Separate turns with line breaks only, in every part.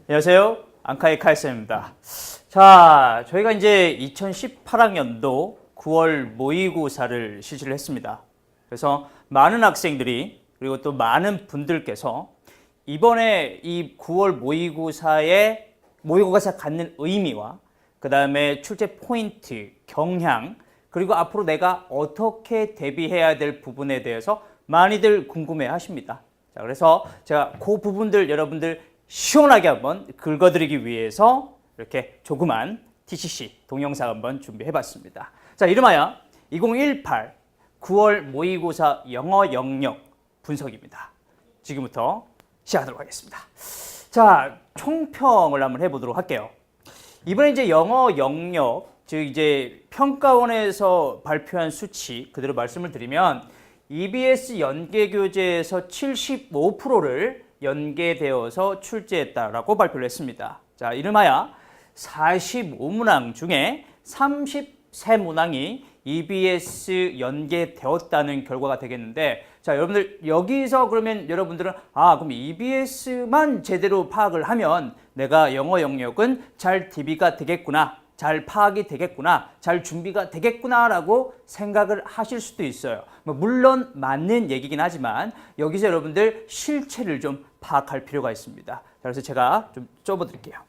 안녕하세요. 안카의 칼쌤입니다. 자, 저희가 이제 2018학년도 9월 모의고사를 실시를 했습니다. 그래서 많은 학생들이 그리고 또 많은 분들께서 이번에 이 9월 모의고사 갖는 의미와 그 다음에 출제 포인트, 경향, 그리고 앞으로 내가 어떻게 대비해야 될 부분에 대해서 많이들 궁금해 하십니다. 자, 그래서 제가 그 부분들 여러분들 시원하게 한번 긁어드리기 위해서 이렇게 조그만 TCC 동영상 한번 준비해 봤습니다. 자, 이름하여 2018 9월 모의고사 영어 영역 분석입니다. 지금부터 시작하도록 하겠습니다. 자, 총평을 한번 해보도록 할게요. 이번에 이제 영어 영역, 즉 이제 평가원에서 발표한 수치 그대로 말씀을 드리면 EBS 연계교재에서 75%를 연계되어서 출제했다라고 발표를 했습니다. 자, 이름하여 45문항 중에 33문항이 EBS 연계되었다는 결과가 되겠는데, 자, 여러분들 여기서 그러면 여러분들은 그럼 EBS만 제대로 파악을 하면 내가 영어 영역은 잘 DB가 되겠구나, 잘 파악이 되겠구나, 잘 준비가 되겠구나라고 생각을 하실 수도 있어요. 물론 맞는 얘기긴 하지만 여기서 여러분들 실체를 좀 파악할 필요가 있습니다. 자, 그래서 제가 좀 적어드릴게요.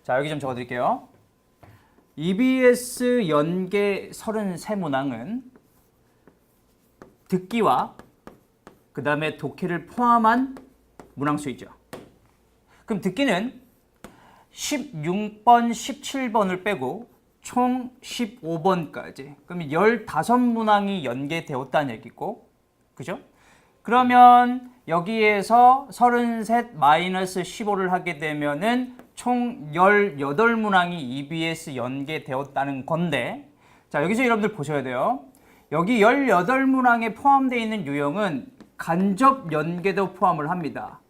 자, 여기 좀 적어드릴게요. EBS 연계 33문항은 듣기와 그 다음에 독해를 포함한 문항수이죠. 그럼 듣기는 16번, 17번을 빼고 총 15번까지. 그럼 15문항이 연계되었다는 얘기고, 그죠? 그러면 여기에서 33-15를 하게 되면은 총 18문항이 EBS 연계되었다는 건데, 자, 여기서 여러분들 보셔야 돼요. 여기 18문항에 포함되어 있는 유형은 간접 연계도 포함을 합니다.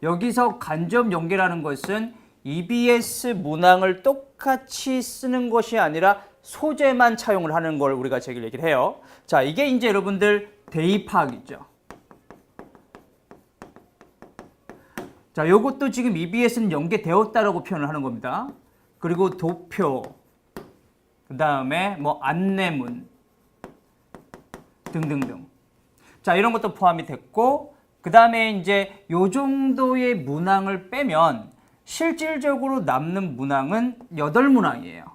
여기서 간접 연계라는 것은 EBS 문항을 똑같이 쓰는 것이 아니라 소재만 차용을 하는 걸 우리가 얘기를 해요. 자, 이게 이제 여러분들 대입 파악이죠. 자, 요것도 지금 EBS는 연계되었다라고 표현을 하는 겁니다. 그리고 도표, 그 다음에 뭐 안내문 등등등. 자, 이런 것도 포함이 됐고, 그 다음에 이제 요 정도의 문항을 빼면 실질적으로 남는 문항은 8문항이에요.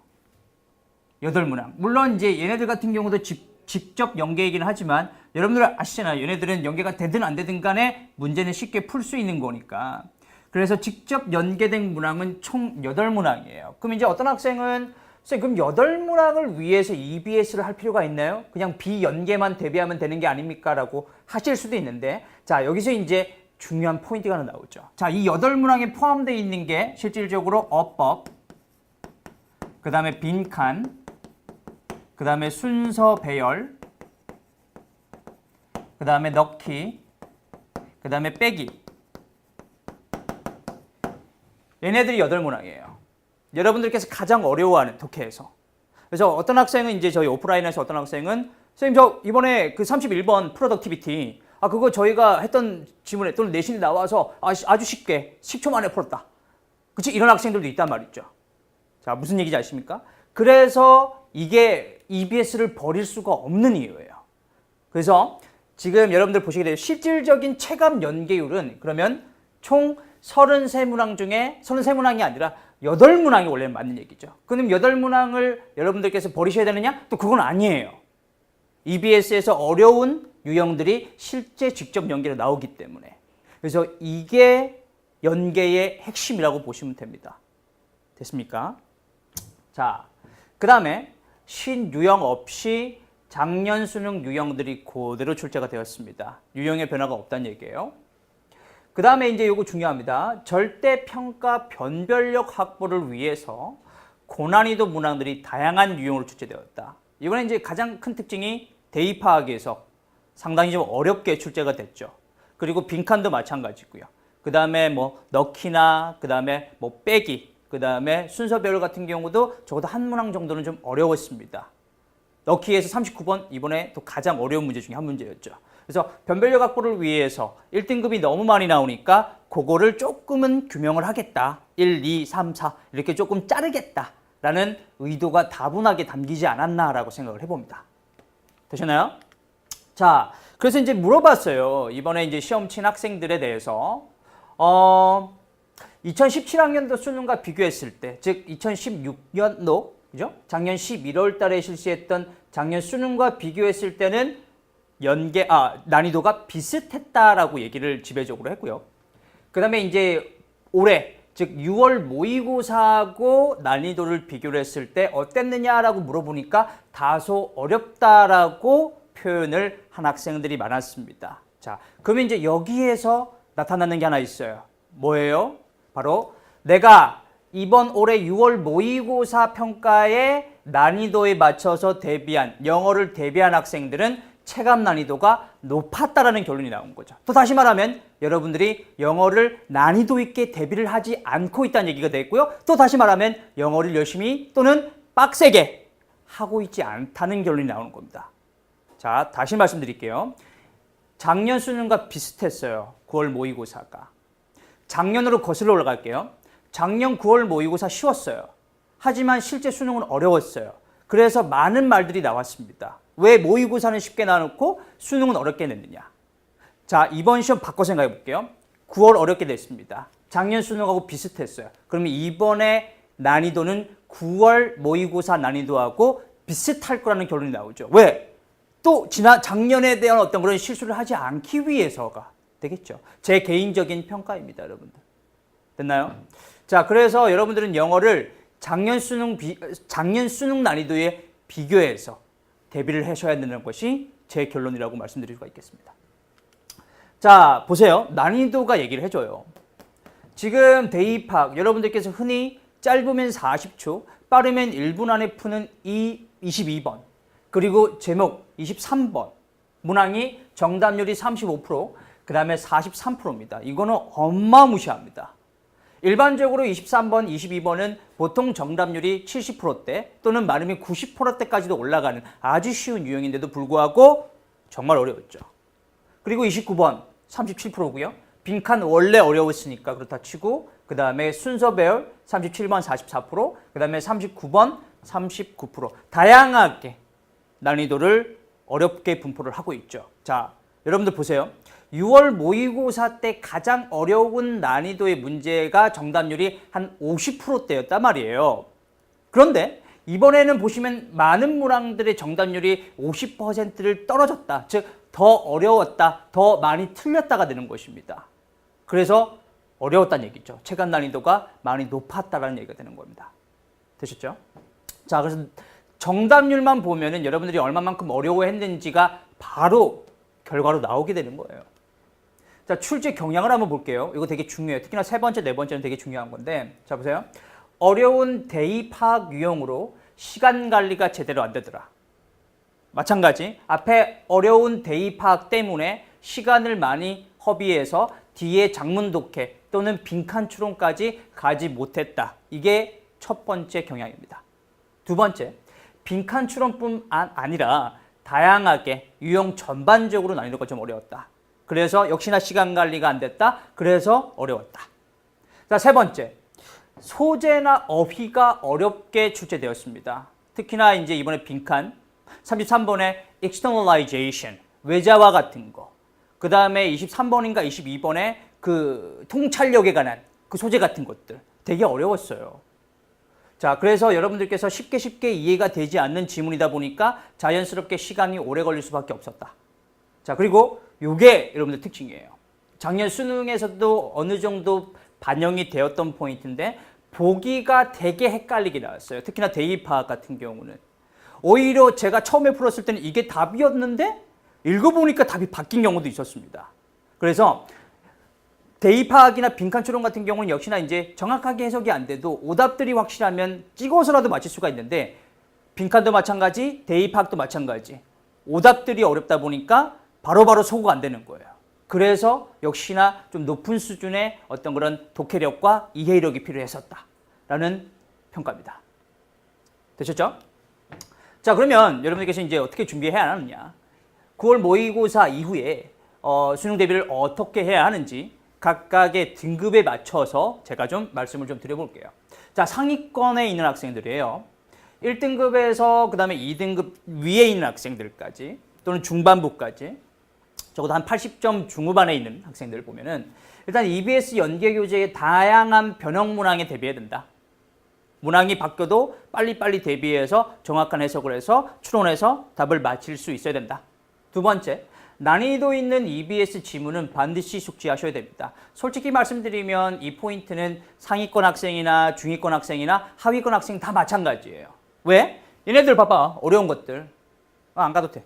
8문항. 물론 이제 얘네들 같은 경우도 직접 연계이긴 하지만 여러분들 아시잖아요. 얘네들은 연계가 되든 안 되든 간에 문제는 쉽게 풀 수 있는 거니까. 그래서 직접 연계된 문항은 총 8문항이에요. 그럼 이제 어떤 학생은 선생님, 그럼 8문항을 위해서 EBS를 할 필요가 있나요? 그냥 비연계만 대비하면 되는 게 아닙니까? 라고 하실 수도 있는데, 자, 여기서 이제 중요한 포인트가 하나 나오죠. 자, 이 8문항에 포함되어 있는 게 실질적으로 어법, 그 다음에 빈칸, 그 다음에 순서 배열, 그 다음에 넣기, 그 다음에 빼기. 얘네들이 8문항이에요. 여러분들께서 가장 어려워하는 독해에서. 그래서 어떤 학생은 이제 저희 오프라인에서 어떤 학생은 선생님 저 이번에 그 31번 프로덕티비티 그거 저희가 했던 지문에 또는 내신이 나와서 아주 쉽게 10초 만에 풀었다. 그치? 이런 학생들도 있단 말이죠. 자, 무슨 얘기인지 아십니까? 그래서 이게 EBS를 버릴 수가 없는 이유예요. 그래서 지금 여러분들 보시게 되면 실질적인 체감 연계율은 그러면 총 33문항 중에 33문항이 아니라 8문항이 원래 맞는 얘기죠. 그럼 8문항을 여러분들께서 버리셔야 되느냐? 또 그건 아니에요. EBS에서 어려운 유형들이 실제 직접 연계로 나오기 때문에. 그래서 이게 연계의 핵심이라고 보시면 됩니다. 됐습니까? 자, 그 다음에 신유형 없이 작년 수능 유형들이 그대로 출제가 되었습니다. 유형의 변화가 없다는 얘기예요. 그 다음에 이제 이거 중요합니다. 절대평가 변별력 확보를 위해서 고난이도 문항들이 다양한 유형으로 출제되었다. 이번에 이제 가장 큰 특징이 대입 파악에서 상당히 좀 어렵게 출제가 됐죠. 그리고 빈칸도 마찬가지고요. 그 다음에 뭐 넣기나 그 다음에 뭐 빼기, 그 다음에 순서별 같은 경우도 적어도 한 문항 정도는 좀 어려웠습니다. 넣기에서 39번 이번에 또 가장 어려운 문제 중에 한 문제였죠. 그래서 변별력 확보를 위해서 1등급이 너무 많이 나오니까 그거를 조금은 규명을 하겠다. 1, 2, 3, 4 이렇게 조금 자르겠다라는 의도가 다분하게 담기지 않았나라고 생각을 해봅니다. 되셨나요? 자, 그래서 이제 물어봤어요. 이번에 이제 시험 친 학생들에 대해서 2017학년도 수능과 비교했을 때, 즉 2016년도, 그죠? 작년 11월 달에 실시했던 작년 수능과 비교했을 때는 난이도가 비슷했다라고 얘기를 지배적으로 했고요. 그 다음에 이제 올해, 즉 6월 모의고사하고 난이도를 비교를 했을 때 어땠느냐라고 물어보니까 다소 어렵다라고 표현을 한 학생들이 많았습니다. 자, 그러면 이제 여기에서 나타나는 게 하나 있어요. 뭐예요? 바로 내가 이번 올해 6월 모의고사 평가의 난이도에 맞춰서 영어를 대비한 학생들은 체감 난이도가 높았다라는 결론이 나온 거죠. 또 다시 말하면 여러분들이 영어를 난이도 있게 대비를 하지 않고 있다는 얘기가 됐고요. 또 다시 말하면 영어를 열심히 또는 빡세게 하고 있지 않다는 결론이 나오는 겁니다. 자, 다시 말씀드릴게요. 작년 수능과 비슷했어요. 9월 모의고사가. 작년으로 거슬러 올라갈게요. 작년 9월 모의고사 쉬웠어요. 하지만 실제 수능은 어려웠어요. 그래서 많은 말들이 나왔습니다. 왜 모의고사는 쉽게 나놓고 수능은 어렵게 냈느냐. 자, 이번 시험 바꿔 생각해 볼게요. 9월 어렵게 냈습니다. 작년 수능하고 비슷했어요. 그러면 이번에 난이도는 9월 모의고사 난이도하고 비슷할 거라는 결론이 나오죠. 왜? 또 작년에 대한 어떤 그런 실수를 하지 않기 위해서가 되겠죠. 제 개인적인 평가입니다, 여러분들. 됐나요? 자, 그래서 여러분들은 영어를 작년 수능 난이도에 비교해서 대비를 하셔야 되는 것이 제 결론이라고 말씀드릴 수가 있겠습니다. 자, 보세요. 난이도가 얘기를 해줘요. 지금 대입학, 여러분들께서 흔히 짧으면 40초, 빠르면 1분 안에 푸는 22번, 그리고 제목 23번, 문항이 정답률이 35%, 그 다음에 43%입니다. 이거는 어마무시합니다. 일반적으로 23번, 22번은 보통 정답률이 70%대 또는 많으면 90%대까지도 올라가는 아주 쉬운 유형인데도 불구하고 정말 어려웠죠. 그리고 29번 37%고요. 빈칸 원래 어려웠으니까 그렇다 치고 그 다음에 순서별 37번 44%, 그 다음에 39번 39%. 다양하게 난이도를 어렵게 분포를 하고 있죠. 자, 여러분들 보세요. 6월 모의고사 때 가장 어려운 난이도의 문제가 정답률이 한 50%대였단 말이에요. 그런데 이번에는 보시면 많은 문항들의 정답률이 50%를 떨어졌다. 즉, 더 어려웠다, 더 많이 틀렸다가 되는 것입니다. 그래서 어려웠다는 얘기죠. 체감 난이도가 많이 높았다는 얘기가 되는 겁니다. 되셨죠? 자, 그래서 정답률만 보면은 여러분들이 얼마만큼 어려워했는지가 바로 결과로 나오게 되는 거예요. 자, 출제 경향을 한번 볼게요. 이거 되게 중요해요. 특히나 세 번째, 네 번째는 되게 중요한 건데, 자, 보세요. 어려운 대입학 유형으로 시간 관리가 제대로 안 되더라. 마찬가지, 앞에 어려운 대입학 때문에 시간을 많이 허비해서 뒤에 장문 독해 또는 빈칸 추론까지 가지 못했다. 이게 첫 번째 경향입니다. 두 번째, 빈칸 추론뿐 아니라 다양하게 유형 전반적으로 난이도가 좀 어려웠다. 그래서 역시나 시간 관리가 안 됐다. 그래서 어려웠다. 자, 세 번째, 소재나 어휘가 어렵게 출제되었습니다. 특히나 이제 이번에 빈칸 33번에 externalization, 외자와 같은 거. 그 다음에 23번인가 22번에 그 통찰력에 관한 그 소재 같은 것들 되게 어려웠어요. 자, 그래서 여러분들께서 쉽게 이해가 되지 않는 지문이다 보니까 자연스럽게 시간이 오래 걸릴 수밖에 없었다. 자, 그리고 이게 여러분들 특징이에요. 작년 수능에서도 어느 정도 반영이 되었던 포인트인데 보기가 되게 헷갈리게 나왔어요. 특히나 대입학 같은 경우는. 오히려 제가 처음에 풀었을 때는 이게 답이었는데 읽어보니까 답이 바뀐 경우도 있었습니다. 그래서 대입학이나 빈칸 추론 같은 경우는 역시나 이제 정확하게 해석이 안 돼도 오답들이 확실하면 찍어서라도 맞힐 수가 있는데 빈칸도 마찬가지, 대입학도 마찬가지. 오답들이 어렵다 보니까 바로바로 소구가 안 되는 거예요. 그래서 역시나 좀 높은 수준의 어떤 그런 독해력과 이해력이 필요했었다라는 평가입니다. 되셨죠? 자, 그러면 여러분들께서 이제 어떻게 준비해야 하느냐. 9월 모의고사 이후에 수능 대비를 어떻게 해야 하는지 각각의 등급에 맞춰서 제가 좀 말씀을 좀 드려볼게요. 자, 상위권에 있는 학생들이에요. 1등급에서 그 다음에 2등급 위에 있는 학생들까지 또는 중반부까지 적어도 한 80점 중후반에 있는 학생들을 보면은 일단 EBS 연계교재의 다양한 변형 문항에 대비해야 된다. 문항이 바뀌어도 빨리빨리 대비해서 정확한 해석을 해서 추론해서 답을 맞힐 수 있어야 된다. 두 번째, 난이도 있는 EBS 지문은 반드시 숙지하셔야 됩니다. 솔직히 말씀드리면 이 포인트는 상위권 학생이나 중위권 학생이나 하위권 학생 다 마찬가지예요. 왜? 얘네들 봐봐. 어려운 것들. 안 가도 돼.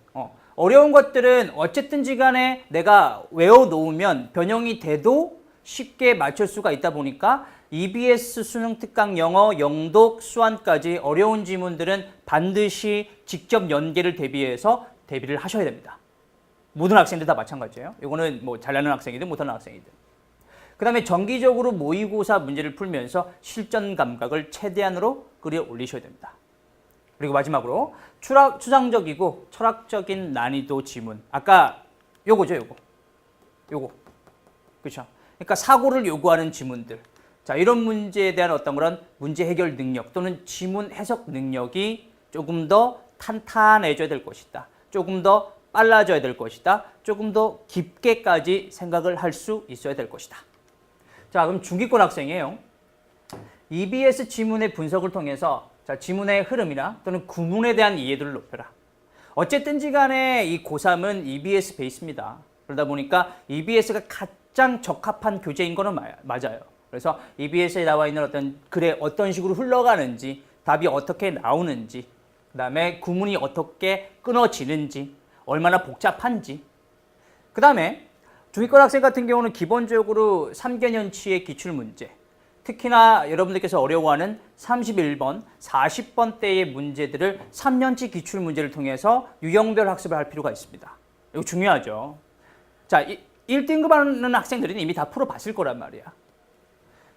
어려운 것들은 어쨌든지 간에 내가 외워놓으면 변형이 돼도 쉽게 맞출 수가 있다 보니까 EBS 수능 특강 영어, 영독, 수완까지 어려운 지문들은 반드시 직접 연계를 대비해서 대비를 하셔야 됩니다. 모든 학생들 다 마찬가지예요. 이거는 뭐 잘나는 학생이든 못하는 학생이든. 그 다음에 정기적으로 모의고사 문제를 풀면서 실전 감각을 최대한으로 끌어올리셔야 됩니다. 그리고 마지막으로 추상적이고 철학적인 난이도 지문. 아까 요거죠, 요거. 그렇죠? 그러니까 사고를 요구하는 지문들. 자, 이런 문제에 대한 어떤 그런 문제 해결 능력 또는 지문 해석 능력이 조금 더 탄탄해져야 될 것이다. 조금 더 빨라져야 될 것이다. 조금 더 깊게까지 생각을 할 수 있어야 될 것이다. 자, 그럼 중기권 학생이에요. EBS 지문의 분석을 통해서 자, 지문의 흐름이나 또는 구문에 대한 이해도를 높여라. 어쨌든지 간에 이 고3은 EBS 베이스입니다. 그러다 보니까 EBS가 가장 적합한 교재인 거는 맞아요. 그래서 EBS에 나와 있는 어떤 글에 어떤 식으로 흘러가는지, 답이 어떻게 나오는지, 그 다음에 구문이 어떻게 끊어지는지, 얼마나 복잡한지. 그 다음에 중위권 학생 같은 경우는 기본적으로 3개년치의 기출문제, 특히나 여러분들께서 어려워하는 31번, 40번대의 문제들을 3년치 기출문제를 통해서 유형별 학습을 할 필요가 있습니다. 이거 중요하죠. 자, 1등급 하는 학생들은 이미 다 풀어봤을 거란 말이야.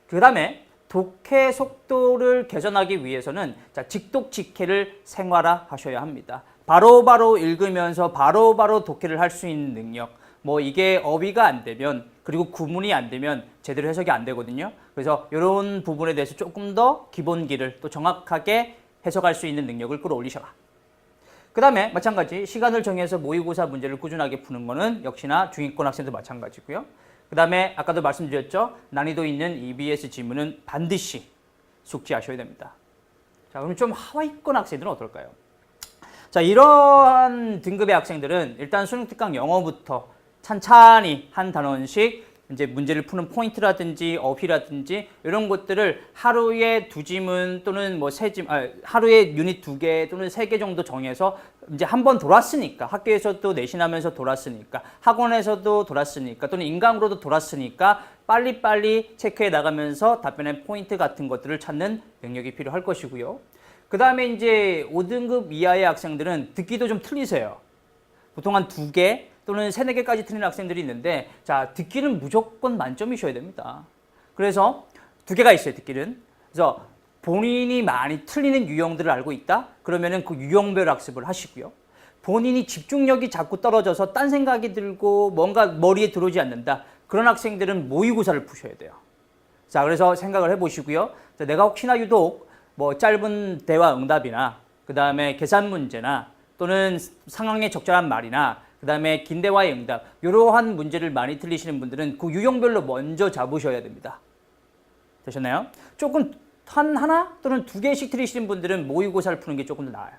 그 다음에 독해 속도를 개선하기 위해서는 자, 직독 직해를 생활화하셔야 합니다. 바로바로 읽으면서 바로바로 독해를 할 수 있는 능력. 뭐 이게 어휘가 안 되면 그리고 구문이 안 되면 제대로 해석이 안 되거든요. 그래서 이런 부분에 대해서 조금 더 기본기를 또 정확하게 해석할 수 있는 능력을 끌어올리셔라. 그 다음에 마찬가지 시간을 정해서 모의고사 문제를 꾸준하게 푸는 거는 역시나 중위권 학생도 마찬가지고요. 그 다음에 아까도 말씀드렸죠. 난이도 있는 EBS 지문은 반드시 숙지하셔야 됩니다. 자, 그럼 좀 하위권 학생들은 어떨까요? 자, 이러한 등급의 학생들은 일단 수능 특강 영어부터 찬찬히 한 단원씩 이제 문제를 푸는 포인트라든지 어휘라든지 이런 것들을 하루에 2지문 또는 뭐 3지문, 하루에 유닛 2개 또는 3개 정도 정해서 이제 한번 돌았으니까 학교에서도 내신하면서 돌았으니까 학원에서도 돌았으니까 또는 인강으로도 돌았으니까 빨리빨리 체크해 나가면서 답변의 포인트 같은 것들을 찾는 능력이 필요할 것이고요. 그 다음에 이제 5등급 이하의 학생들은 듣기도 좀 틀리세요. 보통 한 2개 또는 3-4개까지 틀리는 학생들이 있는데 자, 듣기는 무조건 만점이셔야 됩니다. 그래서 2개가 있어요, 듣기는. 그래서 본인이 많이 틀리는 유형들을 알고 있다? 그러면은 그 유형별 학습을 하시고요. 본인이 집중력이 자꾸 떨어져서 딴 생각이 들고 뭔가 머리에 들어오지 않는다. 그런 학생들은 모의고사를 푸셔야 돼요. 자, 그래서 생각을 해보시고요. 자, 내가 혹시나 유독 뭐 짧은 대화 응답이나 그 다음에 계산 문제나 또는 상황에 적절한 말이나 그 다음에 긴 대화의 응답 이러한 문제를 많이 틀리시는 분들은 그 유형별로 먼저 잡으셔야 됩니다. 되셨나요? 조금 하나 또는 2개씩 틀리시는 분들은 모의고사를 푸는 게 조금 더 나아요.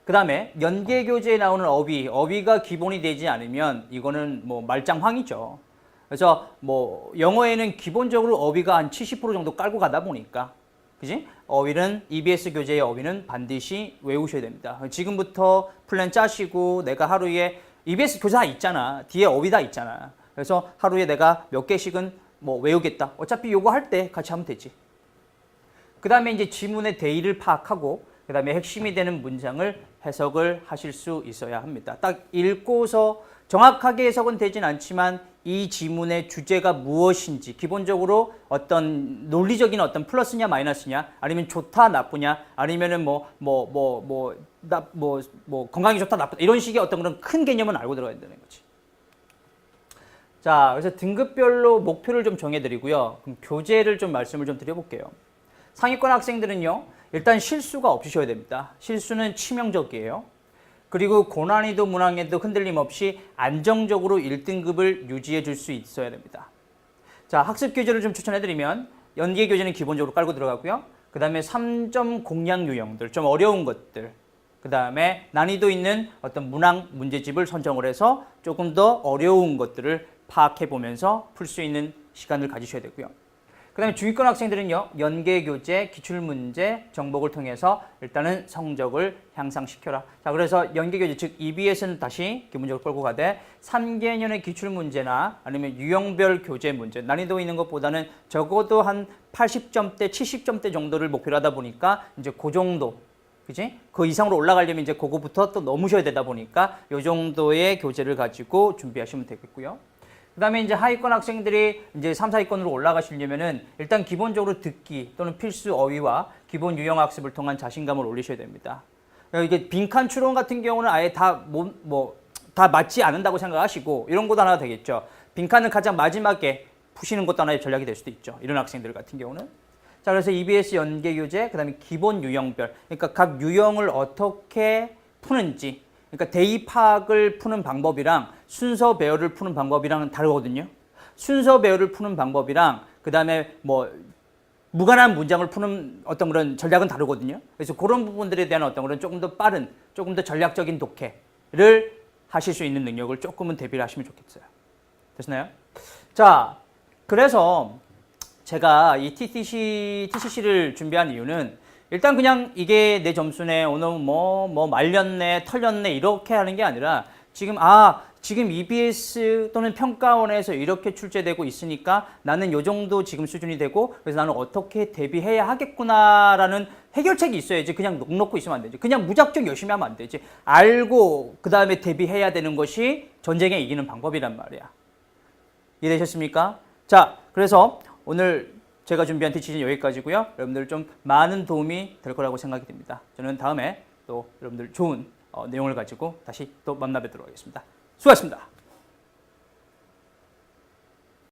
그 다음에 연계교재에 나오는 어휘가 기본이 되지 않으면 이거는 뭐 말짱황이죠. 그래서 뭐 영어에는 기본적으로 어휘가 한 70% 정도 깔고 가다 보니까 그지? 어휘는 EBS 교재의 어휘는 반드시 외우셔야 됩니다. 지금부터 플랜 짜시고 내가 하루에 EBS 교재 다 있잖아. 뒤에 어휘 다 있잖아. 그래서 하루에 내가 몇 개씩은 뭐 외우겠다. 어차피 요거 할 때 같이 하면 되지. 그 다음에 이제 지문의 대의를 파악하고 그 다음에 핵심이 되는 문장을 해석을 하실 수 있어야 합니다. 딱 읽고서 정확하게 해석은 되진 않지만 이 지문의 주제가 무엇인지 기본적으로 어떤 논리적인 어떤 플러스냐 마이너스냐 아니면 좋다 나쁘냐 아니면은 건강이 좋다 나쁘다 이런 식의 어떤 그런 큰 개념은 알고 들어가야 된다는 거지. 자, 그래서 등급별로 목표를 좀 정해드리고요. 그럼 교재를 좀 말씀을 좀 드려볼게요. 상위권 학생들은요, 일단 실수가 없으셔야 됩니다. 실수는 치명적이에요. 그리고 고난이도 문항에도 흔들림 없이 안정적으로 1등급을 유지해 줄 수 있어야 됩니다. 자, 학습 교재를 좀 추천해드리면 연계 교재는 기본적으로 깔고 들어가고요. 그 다음에 3점 공략 유형들, 좀 어려운 것들, 그 다음에 난이도 있는 어떤 문항 문제집을 선정을 해서 조금 더 어려운 것들을 파악해 보면서 풀 수 있는 시간을 가지셔야 되고요. 그 다음에 중위권 학생들은요, 연계교재, 기출문제, 정복을 통해서 일단은 성적을 향상시켜라. 자, 그래서 연계교재, 즉 EBS는 다시 기본적으로 끌고 가되 3개년의 기출문제나 아니면 유형별 교재 문제, 난이도 있는 것보다는 적어도 한 80점대, 70점대 정도를 목표로 하다 보니까 이제 그 정도, 그지? 그 이상으로 올라가려면 이제 그거부터 또 넘으셔야 되다 보니까 이 정도의 교재를 가지고 준비하시면 되겠고요. 그 다음에 이제 하위권 학생들이 이제 3, 4위권으로 올라가시려면은 일단 기본적으로 듣기 또는 필수 어휘와 기본 유형 학습을 통한 자신감을 올리셔야 됩니다. 이게 빈칸 추론 같은 경우는 아예 다 맞지 않는다고 생각하시고 이런 것도 하나 되겠죠. 빈칸을 가장 마지막에 푸시는 것도 하나의 전략이 될 수도 있죠. 이런 학생들 같은 경우는. 자, 그래서 EBS 연계 교재, 그 다음에 기본 유형별. 그러니까 각 유형을 어떻게 푸는지. 그러니까 대입 파악을 푸는 방법이랑 순서 배열을 푸는 방법이랑은 다르거든요. 순서 배열을 푸는 방법이랑 그 다음에 무관한 문장을 푸는 어떤 그런 전략은 다르거든요. 그래서 그런 부분들에 대한 어떤 그런 조금 더 빠른, 조금 더 전략적인 독해를 하실 수 있는 능력을 조금은 대비를 하시면 좋겠어요. 됐나요? 자, 그래서 제가 이 TCC를 준비한 이유는 일단 그냥 이게 내 점수네, 오늘 말렸네, 털렸네 이렇게 하는 게 아니라 지금 EBS 또는 평가원에서 이렇게 출제되고 있으니까 나는 요 정도 지금 수준이 되고 그래서 나는 어떻게 대비해야 하겠구나라는 해결책이 있어야지. 그냥 넋 놓고 있으면 안 되지. 그냥 무작정 열심히 하면 안 되지. 알고 그 다음에 대비해야 되는 것이 전쟁에 이기는 방법이란 말이야. 이해되셨습니까? 자, 그래서 오늘 제가 준비한 티치는 여기까지고요. 여러분들 좀 많은 도움이 될 거라고 생각이 됩니다. 저는 다음에 또 여러분들 좋은 내용을 가지고 다시 또 만나 뵙도록 하겠습니다. 수고하셨습니다.